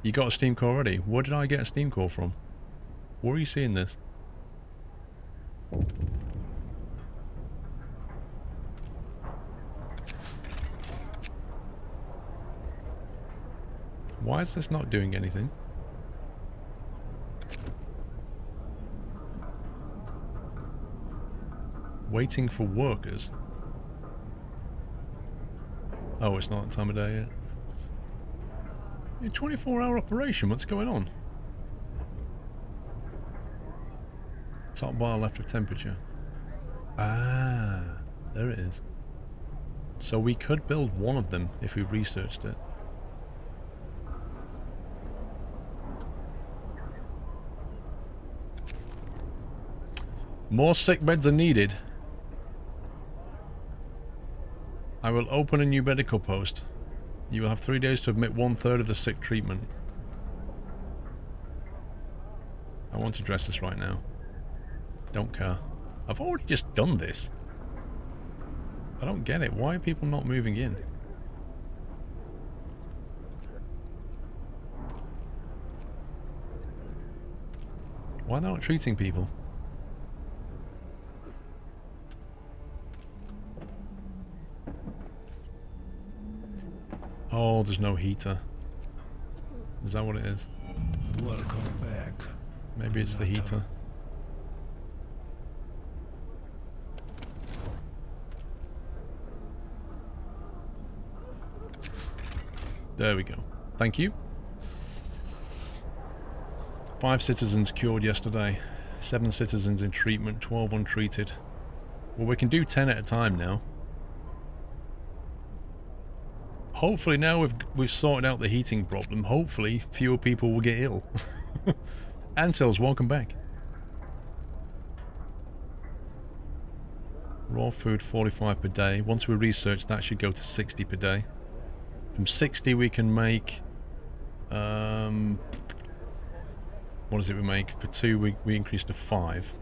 You got a Steam core already? Where did I get a Steam core from? Where are you seeing this? Why is this not doing anything? Waiting for workers. Oh, it's not that time of day yet. A 24-hour operation, what's going on? Top bar left of temperature. Ah, there it is. So we could build one of them if we researched it. More sick beds are needed. I will open a new medical post. You will have 3 days to admit 1/3 of the sick treatment. I want to address this right now. Don't care. I've already just done this. I don't get it. Why are people not moving in? Why are they not treating people? Oh, there's no heater. Is that what it is? Welcome back. Maybe it's the heater. There we go. Thank you. 5 citizens cured yesterday. 7 citizens in treatment, 12 untreated. Well, we can do 10 at a time now. Hopefully now we've sorted out the heating problem. Hopefully fewer people will get ill. Antils, welcome back. Raw food 45 per day. Once we research, that should go to 60 per day. From 60 we can make... what is it we make? For 2 we increase to 5.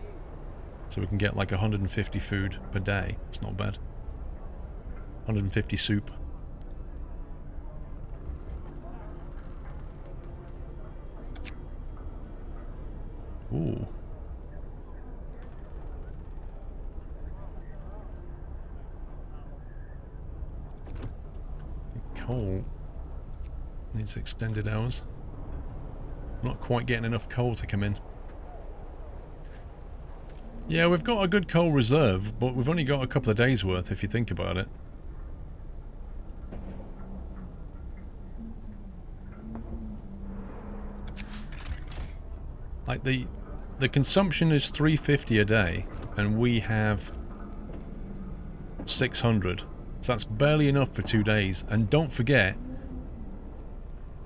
So we can get like 150 food per day. It's not bad. 150 soup. Ooh. Coal needs extended hours. Not quite getting enough coal to come in. Yeah, we've got a good coal reserve, but we've only got a couple of days worth if you think about it. Like the consumption is 350 a day, and we have 600. So that's barely enough for 2 days. And don't forget,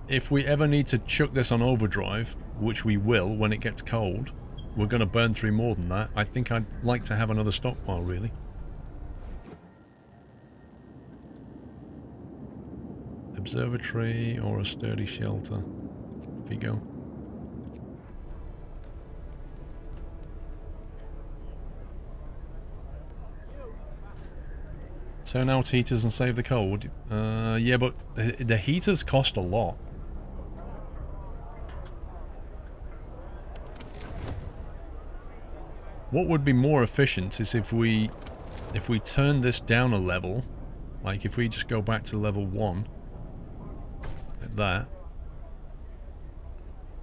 if we ever need to chuck this on overdrive, which we will when it gets cold, we're going to burn through more than that. I think I'd like to have another stockpile, really. Observatory or a sturdy shelter. Off you go. Turn out heaters and save the cold. Yeah, but the heaters cost a lot. What would be more efficient is if we turn this down a level, like if we just go back to level 1, like that.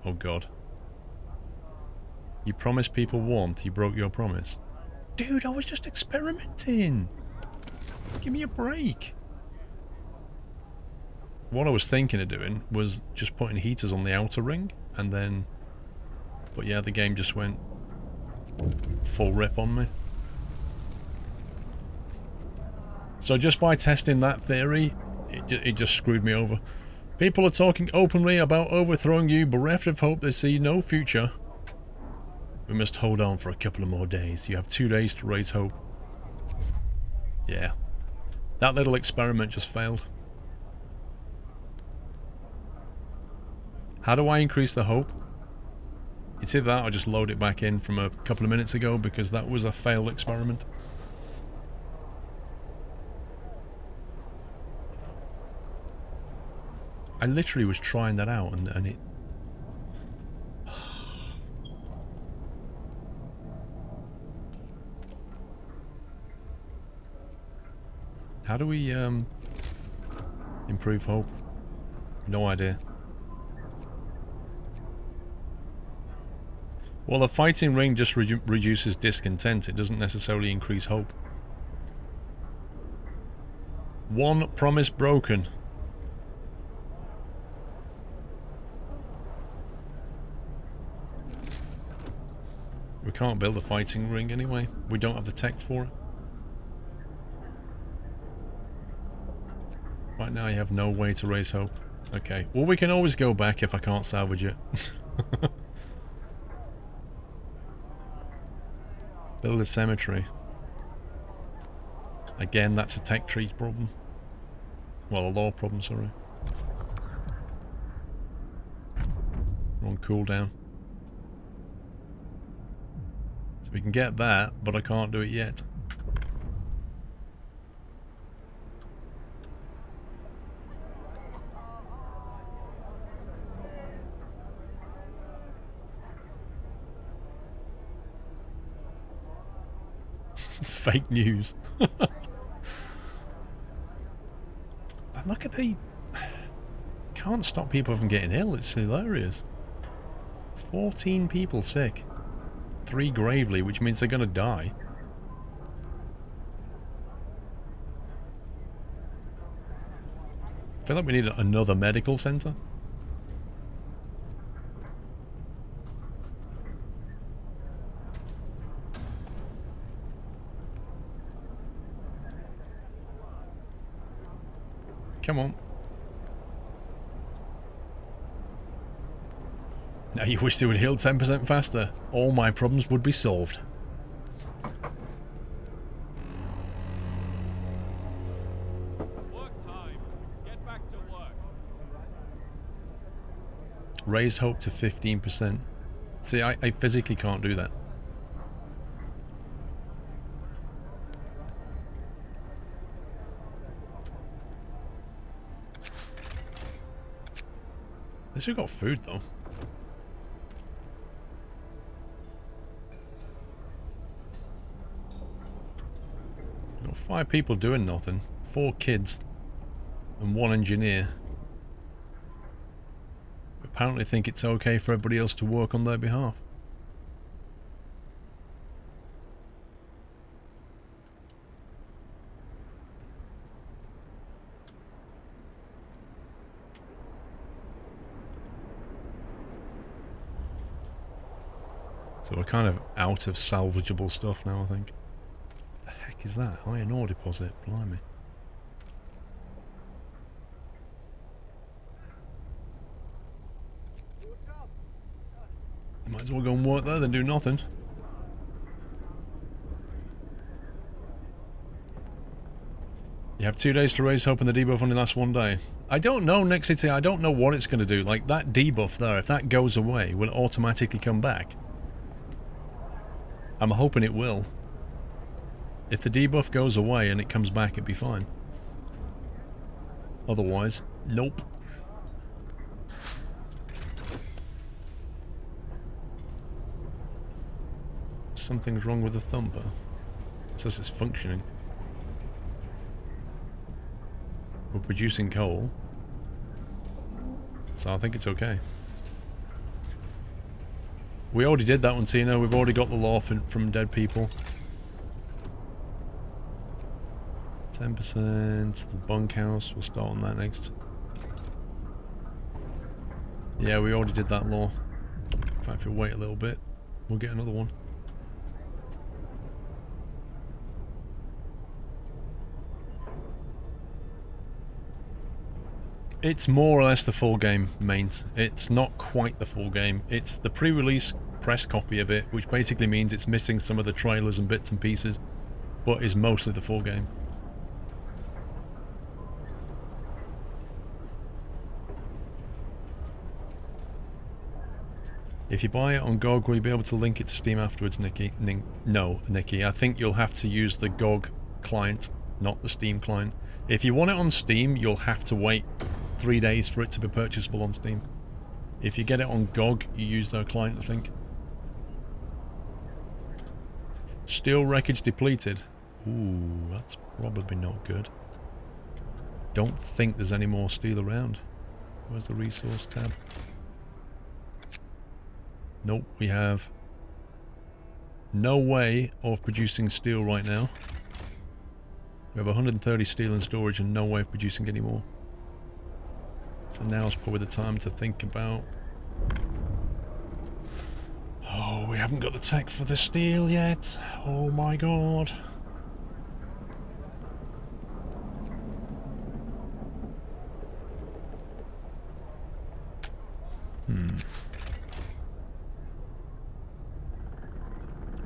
Oh god. You promised people warmth, you broke your promise. Dude, I was just experimenting! Give me a break! What I was thinking of doing was just putting heaters on the outer ring, and then... But yeah, the game just went full rip on me. So just by testing that theory, it just screwed me over. People are talking openly about overthrowing you, bereft of hope they see no future. We must hold on for a couple of more days. You have 2 days to raise hope. Yeah. That little experiment just failed. How do I increase the hope? It's either that or just load it back in from a couple of minutes ago, because that was a failed experiment. I literally was trying that out and it How do we improve hope? No idea. Well, a fighting ring just reduces discontent. It doesn't necessarily increase hope. One promise broken. We can't build a fighting ring anyway. We don't have the tech for it. Right now you have no way to raise hope. Okay. Well, we can always go back if I can't salvage it. Build a cemetery. Again, that's a tech tree problem. Well, a law problem, sorry. We're on cooldown. So we can get that, but I can't do it yet. Fake news. Look at the... Can't stop people from getting ill. It's hilarious. 14 people sick. 3 gravely, which means they're going to die. I feel like we need another medical center. Come on. Now you wish they would heal 10% faster. All my problems would be solved. Work time. Get back to work. Raise hope to 15%. See, I physically can't do that. At least we got food though. Got 5 people doing nothing. 4 kids. And 1 engineer. Apparently think it's okay for everybody else to work on their behalf. So we're kind of out of salvageable stuff now, I think. The heck is that? Iron ore deposit, blimey. Might as well go and work there than do nothing. You have 2 days to raise hope and the debuff only lasts 1 day. I don't know, Next City, I don't know what it's going to do. Like, that debuff there, if that goes away, will it automatically come back? I'm hoping it will. If the debuff goes away and it comes back, it'd be fine. Otherwise, nope. Something's wrong with the thumper. It says it's functioning. We're producing coal. So I think it's okay. We already did that one, Tina. We've already got the law from dead people. 10% the bunkhouse. We'll start on that next. Yeah, we already did that law. In fact, if we wait a little bit, we'll get another one. It's more or less the full game, mains. It's not quite the full game. It's the pre-release press copy of it, which basically means it's missing some of the trailers and bits and pieces, but is mostly the full game. If you buy it on GOG, will you be able to link it to Steam afterwards, Nikki? No, Nikki. I think you'll have to use the GOG client, not the Steam client. If you want it on Steam, you'll have to wait 3 days for it to be purchasable on Steam. If you get it on GOG, you use their client, I think. Steel wreckage depleted. Ooh, that's probably not good. don't think there's any more steel around. Where's the resource tab? Nope, we have no way of producing steel right now. We have 130 steel in storage and no way of producing any more. So now's probably the time to think about... Oh, we haven't got the tech for the steel yet. Oh my god.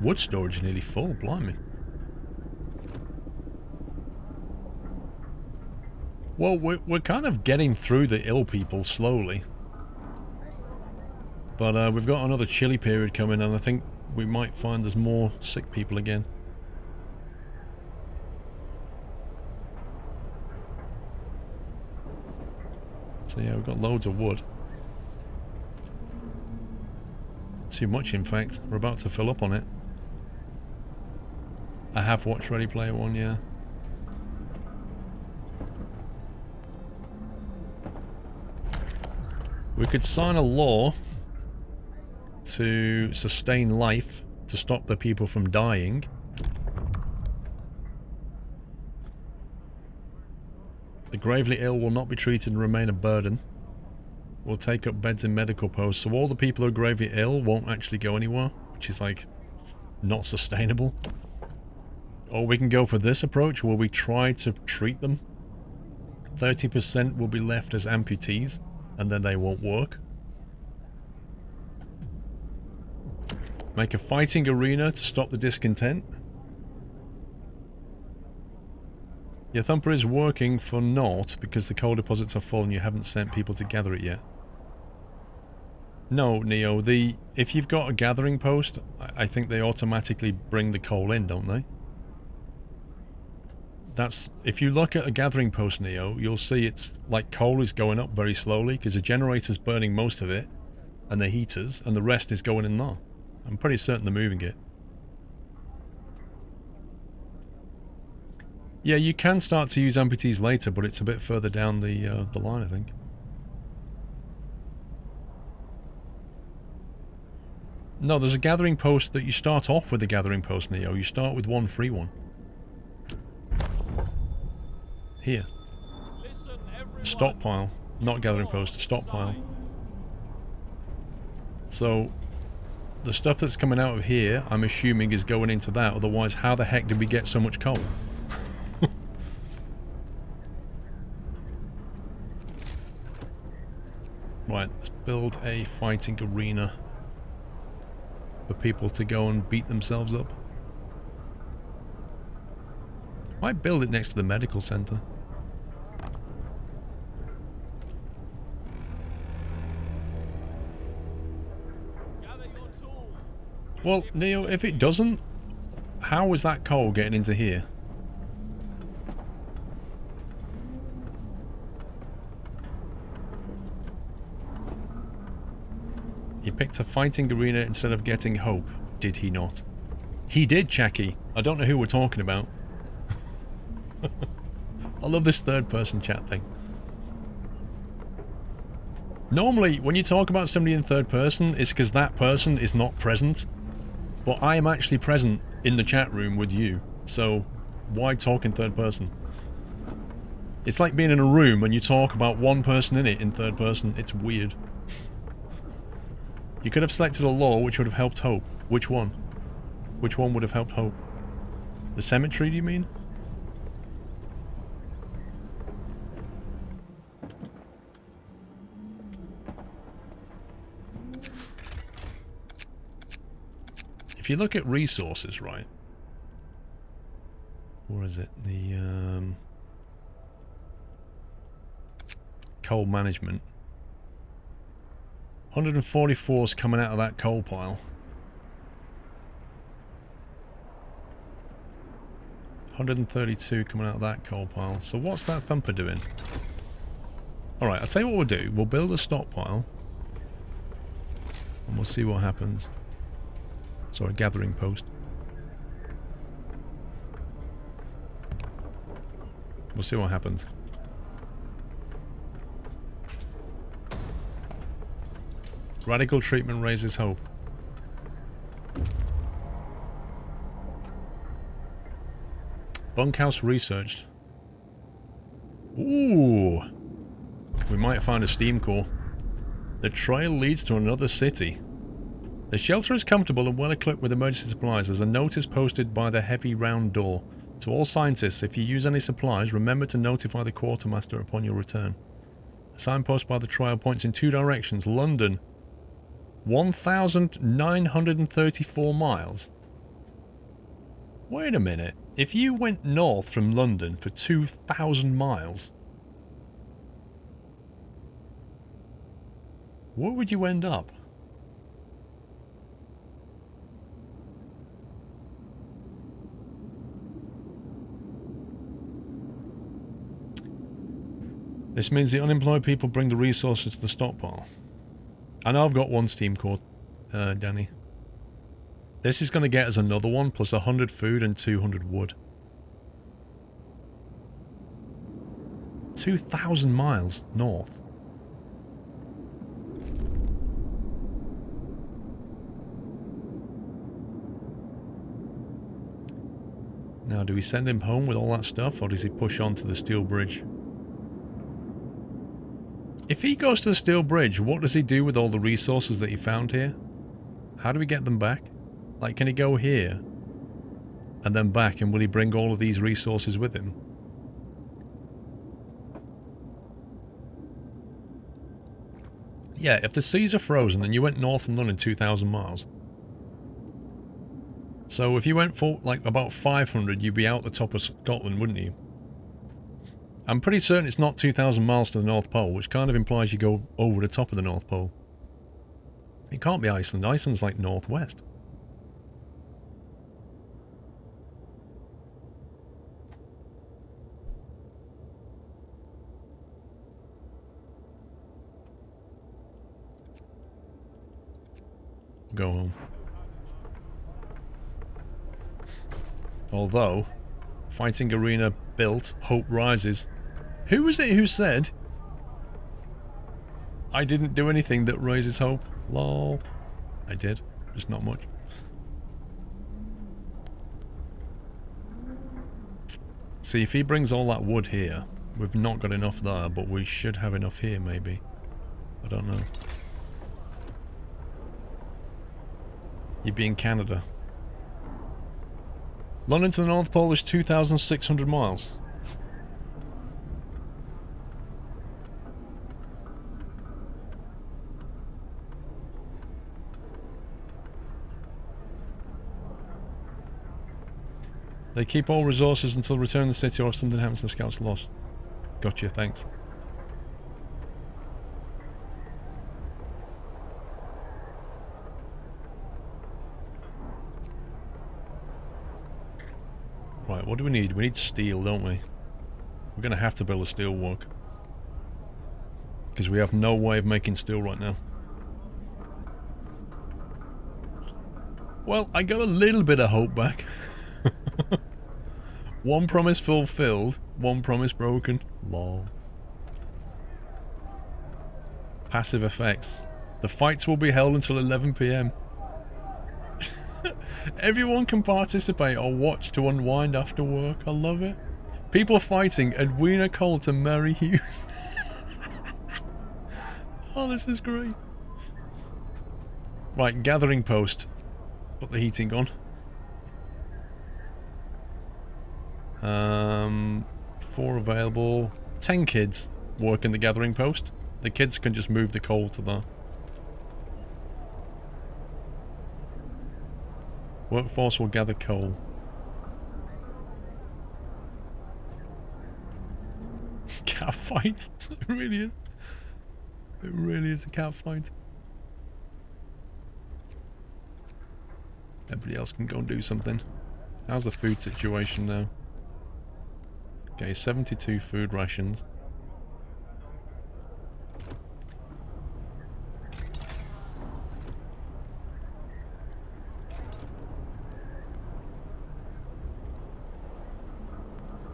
Wood storage is nearly full, blimey. Well, we're kind of getting through the ill people slowly. But we've got another chilly period coming, and I think we might find there's more sick people again. So yeah, we've got loads of wood. Too much, in fact. We're about to fill up on it. I have watched Ready Player One, yeah. We could sign a law to sustain life, to stop the people from dying. The gravely ill will not be treated and remain a burden. We'll take up beds in medical posts, so all the people who are gravely ill won't actually go anywhere, which is like not sustainable. Or we can go for this approach where we try to treat them. 30% will be left as amputees, and then they won't work. Make a fighting arena to stop the discontent. Your thumper is working for naught because the coal deposits are full and you haven't sent people to gather it yet. No, Neo, if you've got a gathering post, I think they automatically bring the coal in, don't they? That's, if you look at a gathering post, Neo, you'll see it's like coal is going up very slowly because the generator's burning most of it and the heaters, and the rest is going in there. I'm pretty certain they're moving it. Yeah, you can start to use amputees later, but it's a bit further down the line, I think. No, there's a gathering post that you start off with the gathering post, Neo. You start with one free one. Here. Stockpile. Not gathering post, stockpile. So, the stuff that's coming out of here, I'm assuming, is going into that. Otherwise, how the heck did we get so much coal? Right, let's build a fighting arena for people to go and beat themselves up. Might build it next to the medical center. Well, Neo, if it doesn't, how is that coal getting into here? He picked a fighting arena instead of getting hope, did he not? He did, Chucky. I don't know who we're talking about. I love this third-person chat thing. Normally, when you talk about somebody in third person, it's because that person is not present. But I am actually present in the chat room with you, so why talk in third person? It's like being in a room and you talk about one person in it in third person. It's weird. You could have selected a law which would have helped Hope. Which one? Which one would have helped Hope? The cemetery, do you mean? If you look at resources, right? Where is it? The coal management. 144 is coming out of that coal pile. 132 coming out of that coal pile. So what's that thumper doing? Alright, I'll tell you what we'll do. We'll build a stockpile. And we'll see what happens. Sorry, gathering post. We'll see what happens. Radical treatment raises hope. Bunkhouse researched. Ooh. We might find a steam core. The trail leads to another city. The shelter is comfortable and well equipped with emergency supplies. There's a notice posted by the heavy round door. To all scientists, if you use any supplies, remember to notify the quartermaster upon your return. A signpost by the trail points in 2 directions. London, 1,934 miles. Wait a minute. If you went north from London for 2,000 miles, where would you end up? This means the unemployed people bring the resources to the stockpile. I know I've got 1 steam core, Danny. This is going to get us another one, plus 100 food and 200 wood. 2,000 miles north. Now, do we send him home with all that stuff, or does he push on to the steel bridge? If he goes to the steel bridge, what does he do with all the resources that he found here? How do we get them back? Like, can he go here and then back, and will he bring all of these resources with him? Yeah, if the seas are frozen and you went north from London 2,000 miles. So if you went for like about 500, you'd be out the top of Scotland, wouldn't you? I'm pretty certain it's not 2,000 miles to the North Pole, which kind of implies you go over the top of the North Pole. It can't be Iceland. Iceland's like northwest. Go home. Although, fighting arena built, hope rises. Who was it who said, I didn't do anything that raises hope? Lol. I did, just not much. See, if he brings all that wood here, we've not got enough there, but we should have enough here, maybe. I don't know. You'd be in Canada. London to the North Pole is 2,600 miles. They keep all resources until return to the city, or if something happens to the scouts lost. Gotcha, thanks. Right, what do we need? We need steel, don't we? We're going to have to build a steel work. Because we have no way of making steel right now. Well, I got a little bit of hope back. One promise fulfilled, one promise broken. Lol. Passive effects. The fights will be held until 11 PM. Everyone can participate or watch to unwind after work. I love it. People fighting Edwina Colt and Mary Hughes. Oh, this is great. Right, gathering post. Put the heating on. 4 available. 10 kids work in the gathering post. The kids can just move the coal to there. Workforce will gather coal. Cat fight. It really is. It really is a cat fight. Everybody else can go and do something. How's the food situation now? Okay, 72 food rations.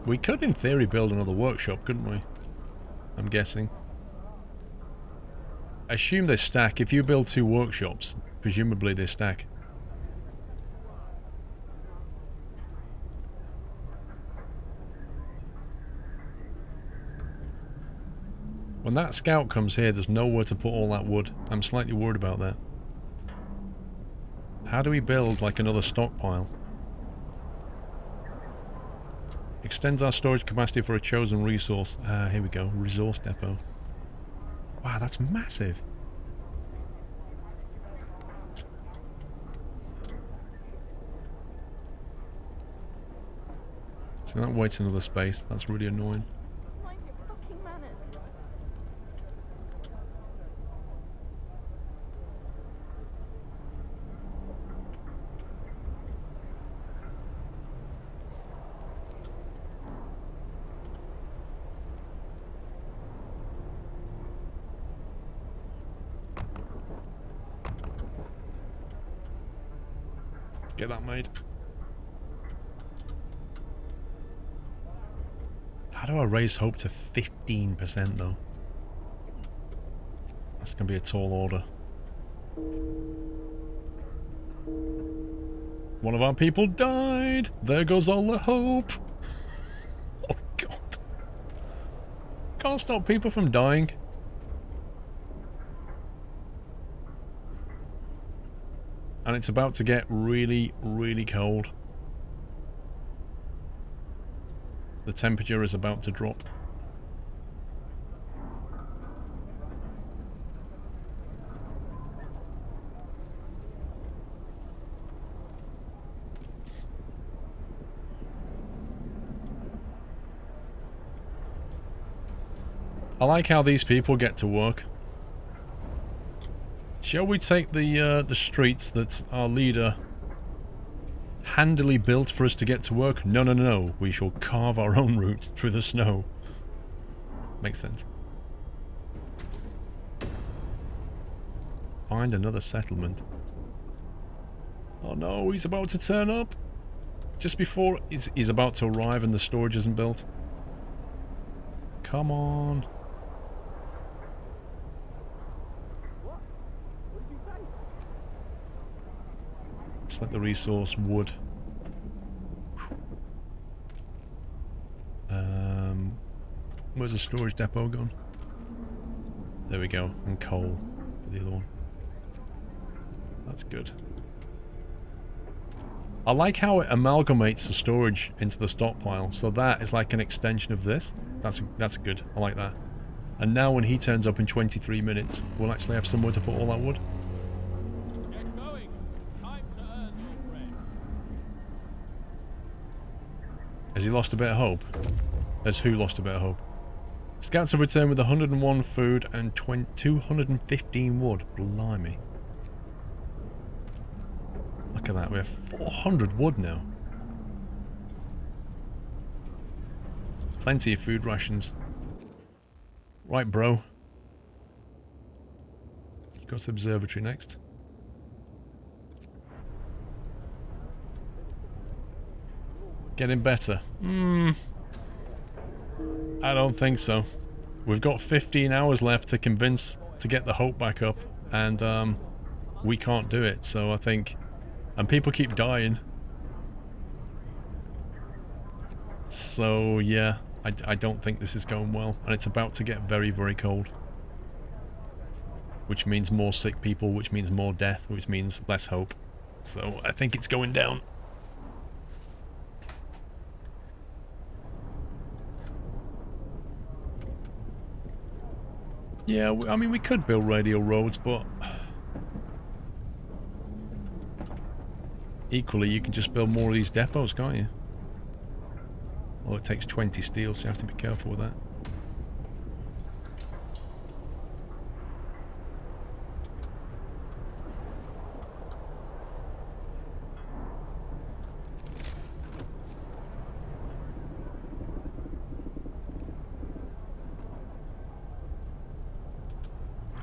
We could, in theory, build another workshop, couldn't we? I'm guessing. I assume they stack. If you build 2 workshops, presumably they stack. When that scout comes here, there's nowhere to put all that wood. I'm slightly worried about that. How do we build, like, another stockpile? Extends our storage capacity for a chosen resource. Ah, here we go. Resource depot. Wow, that's massive. So that waits another space. That's really annoying. Mind your fucking manners. Let's get that made. How do I raise hope to 15% though? That's gonna be a tall order. One of our people died! There goes all the hope! Oh god. Can't stop people from dying. And it's about to get really, really cold. The temperature is about to drop. I like how these people get to work. Shall we take the streets that our leader handily built for us to get to work? No, no, no, no. We shall carve our own route through the snow. Makes sense. Find another settlement. Oh no, he's about to turn up. Just before he's about to arrive and the storage isn't built. Come on. Select the resource wood. Where's the storage depot gone? There we go. And coal for the other one. That's good. I like how it amalgamates the storage into the stockpile. So that is like an extension of this. That's good. I like that. And now when he turns up in 23 minutes, we'll actually have somewhere to put all that wood. Get going. Time to earn your bread. Has he lost a bit of hope? Has who lost a bit of hope? Scouts have returned with 101 food and 215 wood. Blimey. Look at that. We have 400 wood now. Plenty of food rations. Right, bro. You go to the observatory next. Getting better. I don't think so. We've got 15 hours left to get the hope back up, and we can't do it, so I think... And people keep dying. So, yeah, I don't think this is going well, and it's about to get very, very cold. Which means more sick people, which means more death, which means less hope. So, I think it's going down. Yeah, I mean, we could build radial roads, but... Equally, you can just build more of these depots, can't you? Well, it takes 20 steel, so you have to be careful with that.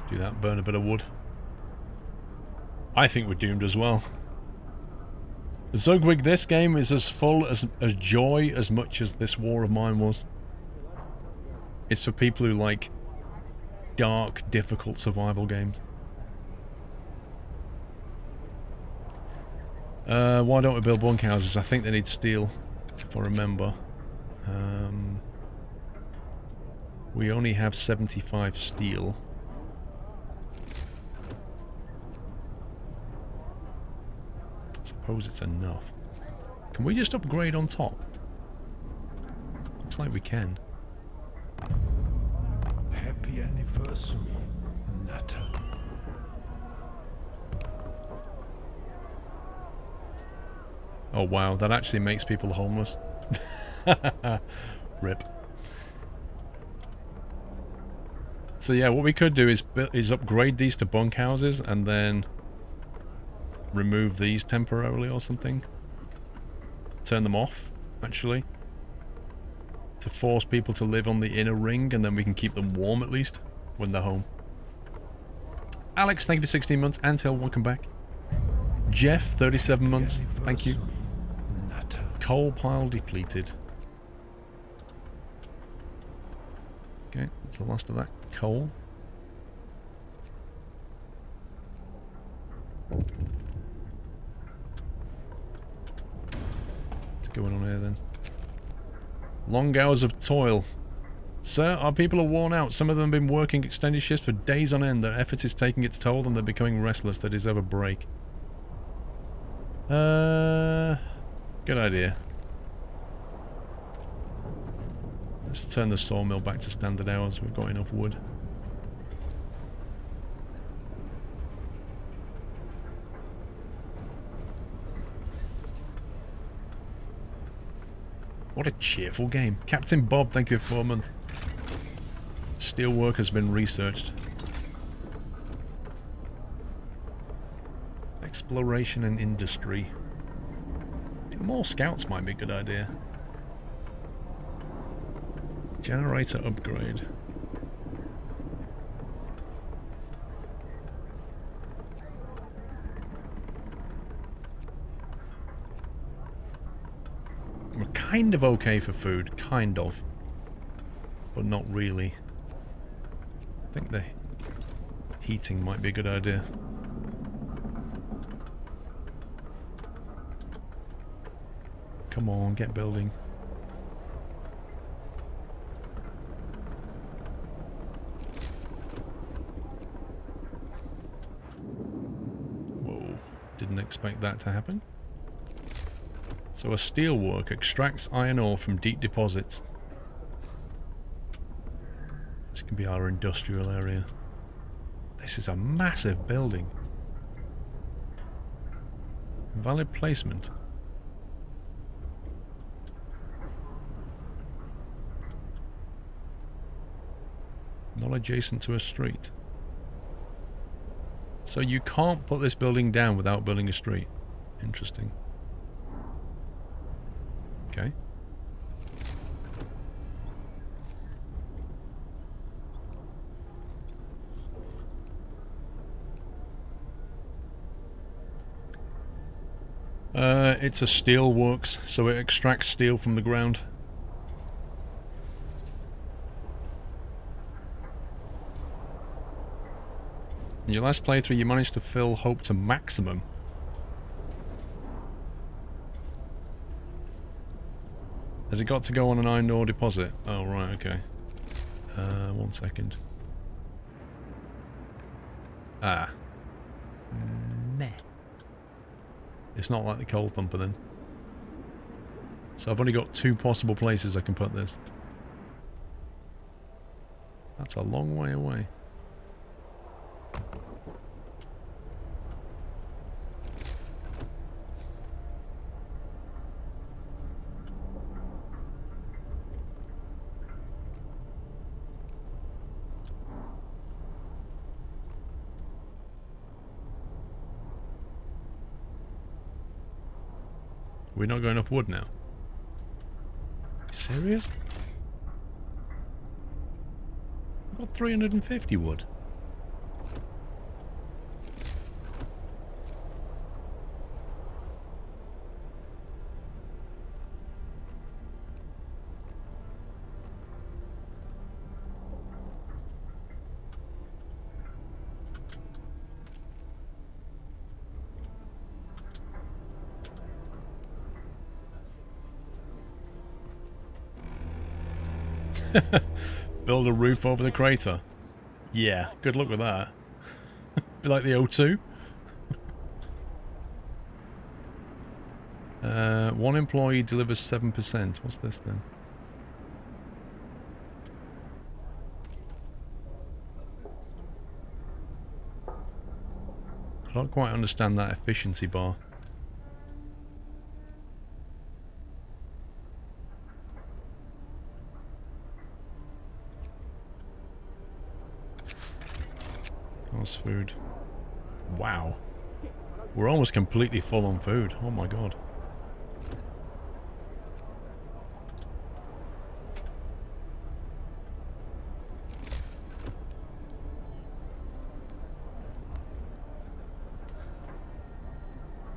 Do that, burn a bit of wood. I think we're doomed as well. Zugwig, this game is as full as joy as much as this war of mine was. It's for people who like dark, difficult survival games. Why don't we build bunkhouses? I think they need steel, if I remember. We only have 75 steel. I suppose it's enough. Can we just upgrade on top? Looks like we can. Happy anniversary, Nutter. Oh wow, that actually makes people homeless. Rip. So yeah, what we could do is upgrade these to bunkhouses and then remove these temporarily or something. Turn them off, actually. To force people to live on the inner ring, and then we can keep them warm at least when they're home. Alex, thank you for 16 months. Antel, welcome back. Jeff, 37 months. Thank you. Coal pile depleted. Okay, that's the last of that coal. What's going on here then? Long hours of toil. Sir, our people are worn out. Some of them have been working extended shifts for days on end. Their effort is taking its toll and they're becoming restless. They deserve a break. Good idea. Let's turn the sawmill back to standard hours. We've got enough wood. What a cheerful game. Captain Bob, thank you for 4 months. Steelwork has been researched. Exploration and industry. More scouts might be a good idea. Generator upgrade. We're kind of okay for food, kind of. But not really. I think the heating might be a good idea. Come on, get building. Whoa, didn't expect that to happen. So a steelwork extracts iron ore from deep deposits. This can be our industrial area. This is a massive building. Valid placement. Not adjacent to a street. So you can't put this building down without building a street. Interesting. Okay. It's a steel works, so it extracts steel from the ground. In your last playthrough, you managed to fill hope to maximum. Has it got to go on an iron ore deposit? Oh, right, okay. 1 second. Ah. Meh. It's not like the coal thumper then. So I've only got 2 possible places I can put this. That's a long way away. We're not got enough wood now. Serious? I've got 350 wood. Build a roof over the crater. Yeah, good luck with that. Be like the O2. One employee delivers 7%. What's this then? I don't quite understand that efficiency bar. How's food? Wow. We're almost completely full on food. Oh my god.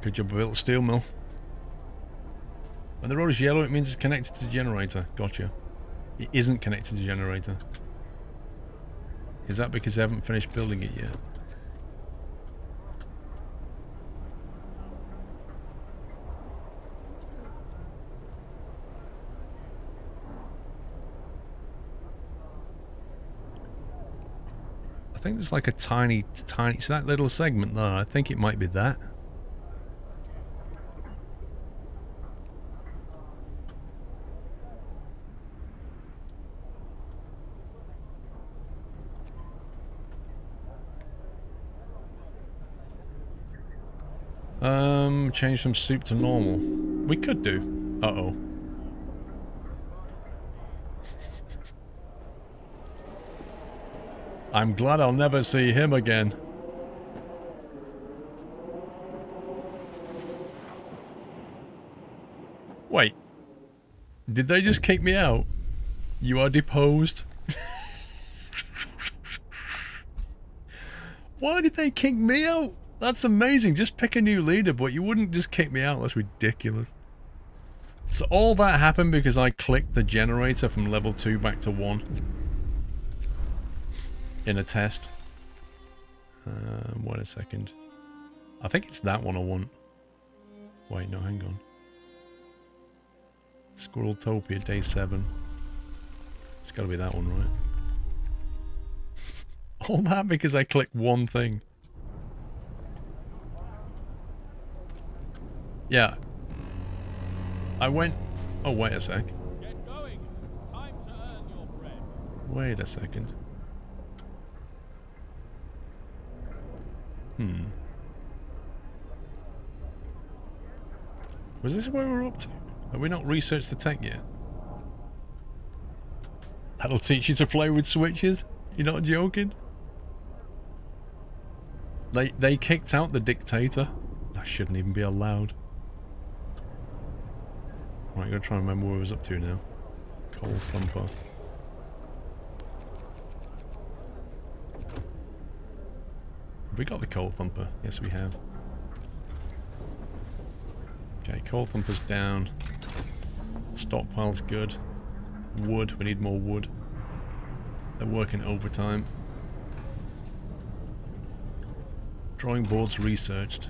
Good job, built a steel mill. When the road is yellow, it means it's connected to the generator. Gotcha. It isn't connected to the generator. Is that because they haven't finished building it yet? I think there's like a tiny, it's that little segment there. I think it might be that. Change from soup to normal. We could do. Uh-oh. I'm glad I'll never see him again. Wait. Did they just kick me out? You are deposed. Why did they kick me out? That's amazing. Just pick a new leader, but you wouldn't just kick me out. That's ridiculous. So all that happened because I clicked the generator from level 2 back to 1. In a test. Wait a second. I think it's that one I want. Wait, no, hang on. SquirrelTopia, day 7. It's gotta be that one, right? All that because I clicked one thing. Yeah. I went... Oh, wait a sec. Get going. Time to earn your bread. Wait a second. Was this where we're up to? Have we not researched the tech yet? That'll teach you to play with switches? You're not joking? They kicked out the dictator. That shouldn't even be allowed. Right, I'm gonna try and remember where I was up to now. Coal thumper. Have we got the coal thumper? Yes, we have. Okay, coal thumper's down. Stockpile's good. Wood, we need more wood. They're working overtime. Drawing boards researched.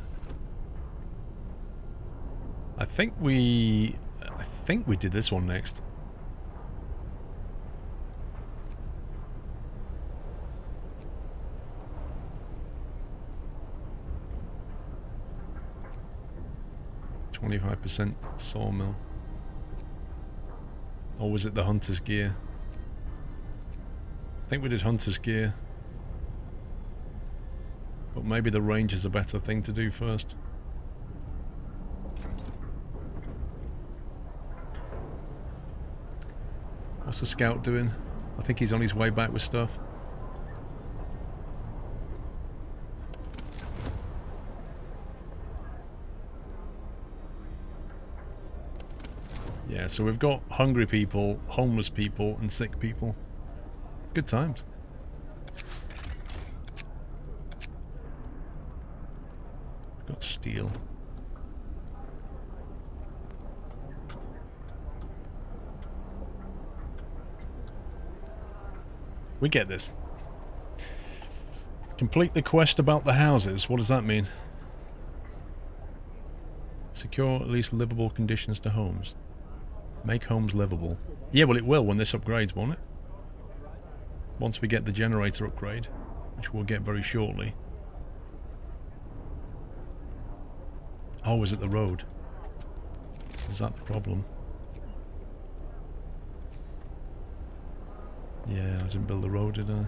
I think we did this one next. %, sawmill. Or was it the hunter's gear? I think we did hunter's gear. But maybe the range is a better thing to do first. What's the scout doing? I think he's on his way back with stuff. Yeah, so we've got hungry people, homeless people, and sick people. Good times. We've got steel. We get this. Complete the quest about the houses. What does that mean? Secure at least livable conditions to homes. Make homes livable. Yeah, well it will when this upgrades, won't it? Once we get the generator upgrade, which we'll get very shortly. Oh, is it the road? Is that the problem? Yeah, I didn't build the road, did I?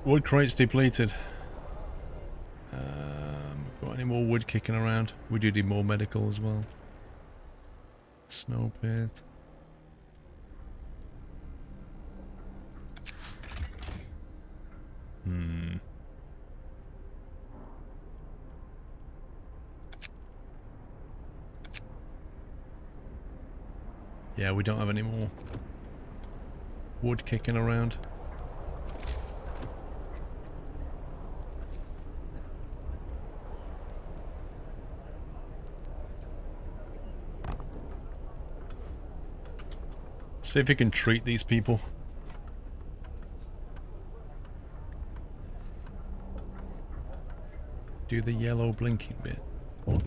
Wood crates depleted. Got any more wood kicking around? We do need more medical as well. Snow pit. Yeah, we don't have any more wood kicking around. See if we can treat these people. Do the yellow blinking bit. What?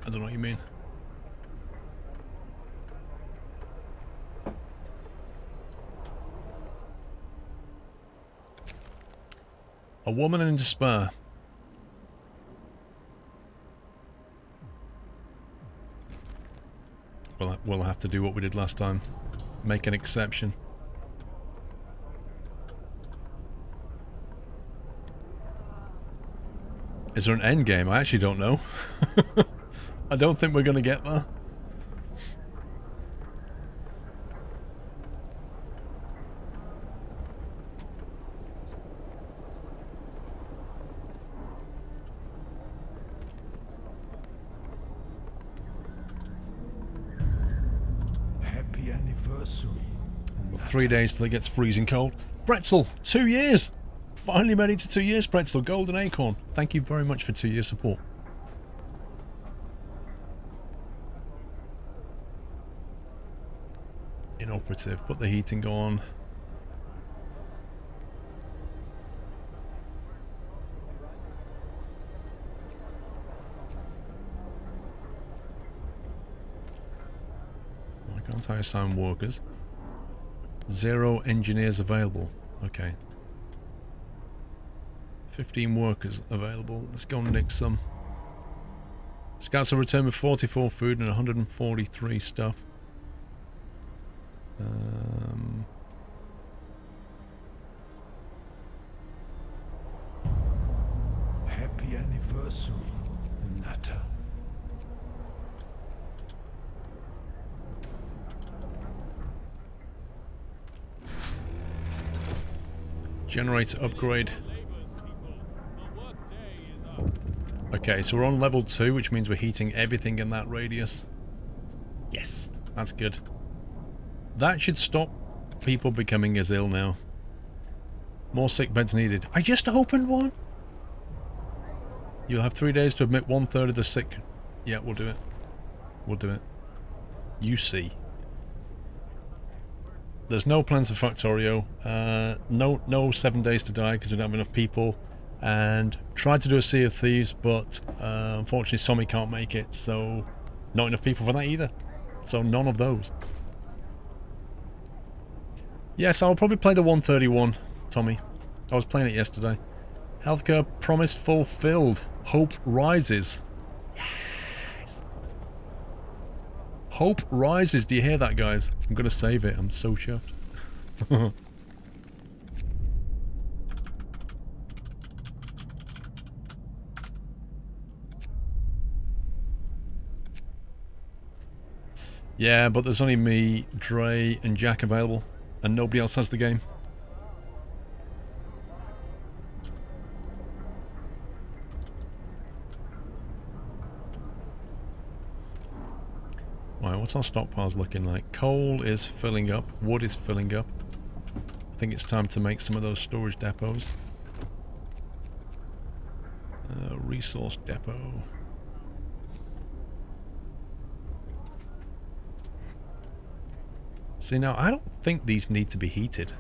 I don't know what you mean. A woman in despair. We'll have to do what we did last time. Make an exception. Is there an end game? I actually don't know. I don't think we're going to get there. Happy anniversary. 3 days till it gets freezing cold. Pretzel, 2 years! Finally made it to 2 years, Pretzel. Golden Acorn. Thank you very much for 2 years support. Inoperative. Put the heating on. Why can't I assign workers? 0 engineers available. Okay. 15 workers available. Let's go and nick some. Scouts will return with 44 food and 143 stuff. Happy anniversary, Natter. Generator upgrade. Okay, so we're on level 2, which means we're heating everything in that radius. Yes, that's good. That should stop people becoming as ill now. More sick beds needed. I just opened one! You'll have 3 days to admit 1/3 of the sick. Yeah, we'll do it. We'll do it. You see. There's no plans for Factorio. No 7 days to die because we don't have enough people. And tried to do a Sea of Thieves, but unfortunately Sommy can't make it, so not enough people for that either. So none of those. Yes, I'll probably play the 131, Tommy. I was playing it yesterday. Healthcare promise fulfilled. Hope rises. Yes. Hope rises. Do you hear that, guys? I'm going to save it. I'm so chuffed. Yeah, but there's only me, Dre, and Jack available, and nobody else has the game. Right, what's our stockpiles looking like? Coal is filling up. Wood is filling up. I think it's time to make some of those storage depots. Resource depot. See, now, I don't think these need to be heated.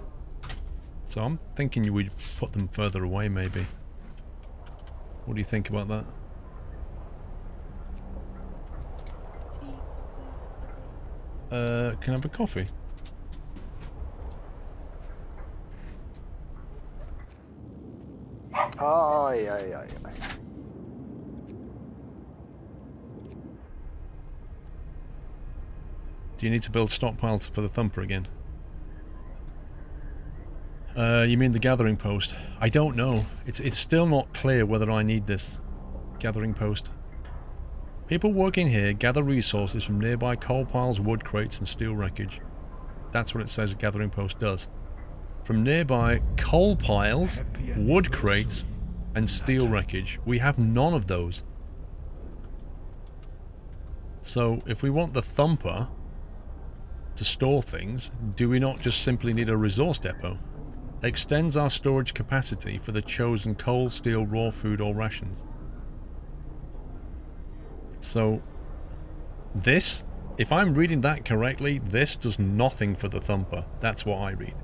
So I'm thinking you would put them further away, maybe. What do you think about that? Can I have a coffee? Ay, ay, ay, ay. Do you need to build stockpiles for the thumper again? You mean the gathering post? I don't know. It's still not clear whether I need this gathering post. People working here gather resources from nearby coal piles, wood crates and steel wreckage. That's what it says a gathering post does. From nearby coal piles, wood crates and steel wreckage. We have none of those. So if we want the thumper to store things, do we not just simply need a resource depot? Extends our storage capacity for the chosen coal, steel, raw food or rations. So this, if I'm reading that correctly, this does nothing for the thumper. That's what I read.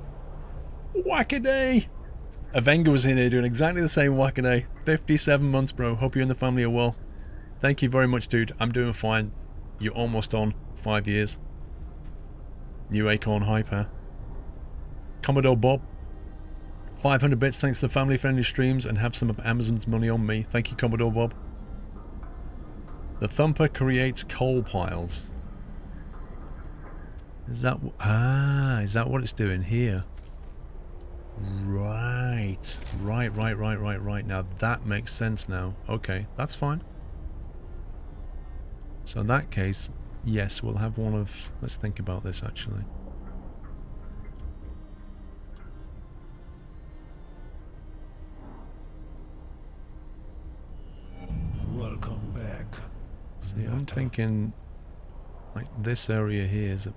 Whack-a-day! Avenga was in here doing exactly the same whack-a-day. 57 months, bro. Hope you and the family are well. Thank you very much, dude. I'm doing fine. You're almost on 5 years. New Acorn Hyper. Commodore Bob. 500 bits thanks to the family-friendly streams and have some of Amazon's money on me. Thank you, Commodore Bob. The thumper creates coal piles. Is that... is that what it's doing here? Right. Right. Now that makes sense now. Okay, that's fine. So in that case, yes, we'll have one of... Let's think about this, actually. Welcome back. See, I'm thinking... Like, this area here is a...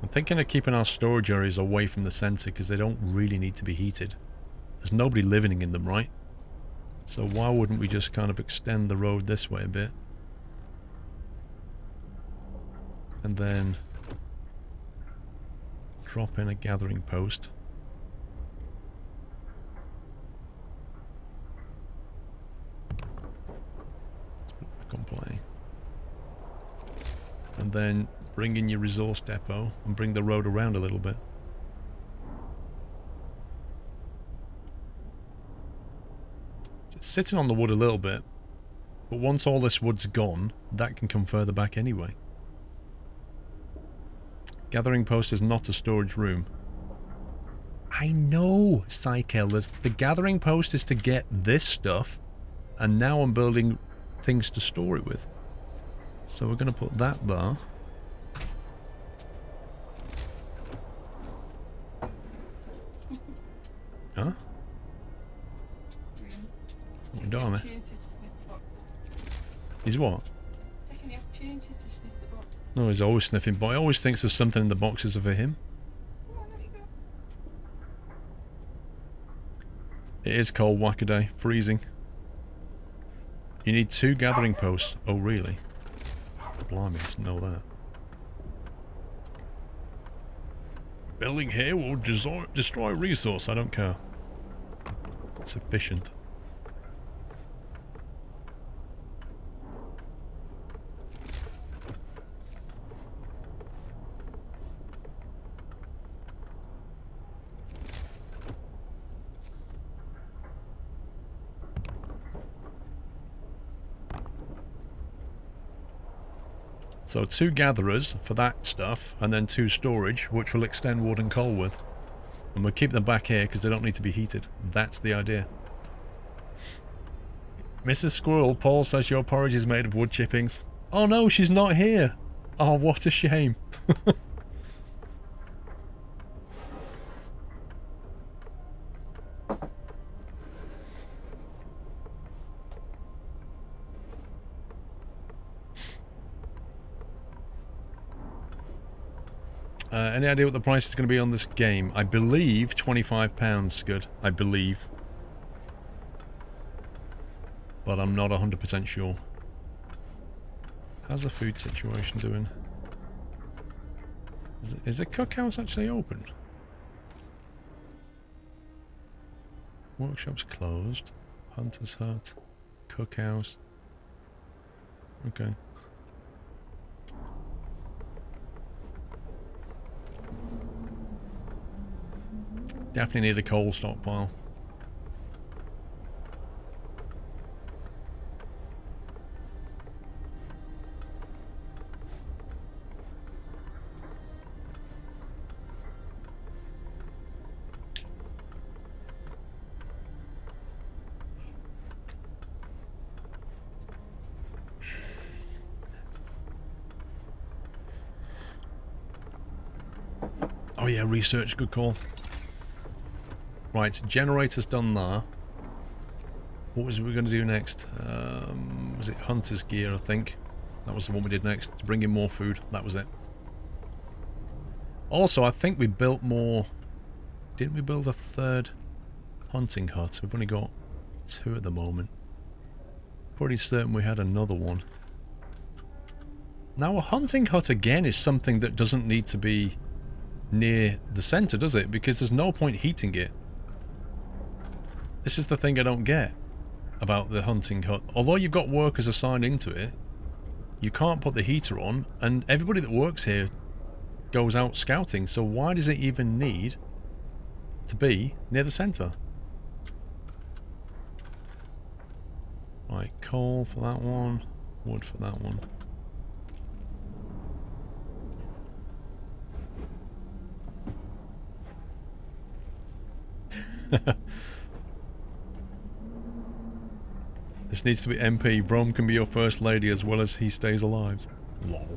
I'm thinking of keeping our storage areas away from the center because they don't really need to be heated. There's nobody living in them, right? So why wouldn't we just kind of extend the road this way a bit? And then drop in a gathering post. Let's put it back on play. And then bring in your resource depot and bring the road around a little bit. It's sitting on the wood a little bit, but once all this wood's gone, that can come further back anyway. Gathering post is not a storage room. I know, Psykel, the gathering post is to get this stuff, and now I'm building things to store it with. So we're going to put that there. Huh? What darn it? He's what? Taking the opportunity to sniff the box. No, he's always sniffing, but I always thinks there's something in the boxes for him. Come on, let me go. It is cold, whack-a-day. Freezing. You need 2 gathering posts. Oh, really? Blimey, I didn't know that. Building here will destroy resource. I don't care. It's efficient. So 2 gatherers for that stuff, and then 2 storage, which will extend wood and coal with. And we'll keep them back here because they don't need to be heated. That's the idea. Mrs. Squirrel, Paul says your porridge is made of wood chippings. Oh no, she's not here! Oh, what a shame. Any idea what the price is going to be on this game? I believe £25, Scud. I believe. But I'm not 100% sure. How's the food situation doing? Is the cookhouse actually open? Workshop's closed. Hunter's hut. Cookhouse. Okay. Definitely need a coal stockpile. Oh yeah, research, good call. Right, generator's done there. What was we going to do next? Was it hunter's gear, I think? That was the one we did next. To bring in more food. That was it. Also, I think we built more... Didn't we build a third hunting hut? We've only got 2 at the moment. Pretty certain we had another one. Now, a hunting hut, again, is something that doesn't need to be near the center, does it? Because there's no point heating it. This is the thing I don't get about the hunting hut. Although you've got workers assigned into it, you can't put the heater on, and everybody that works here goes out scouting, so why does it even need to be near the center? Right, coal for that one, wood for that one. This needs to be MP. Rome can be your first lady as well as he stays alive. Lol.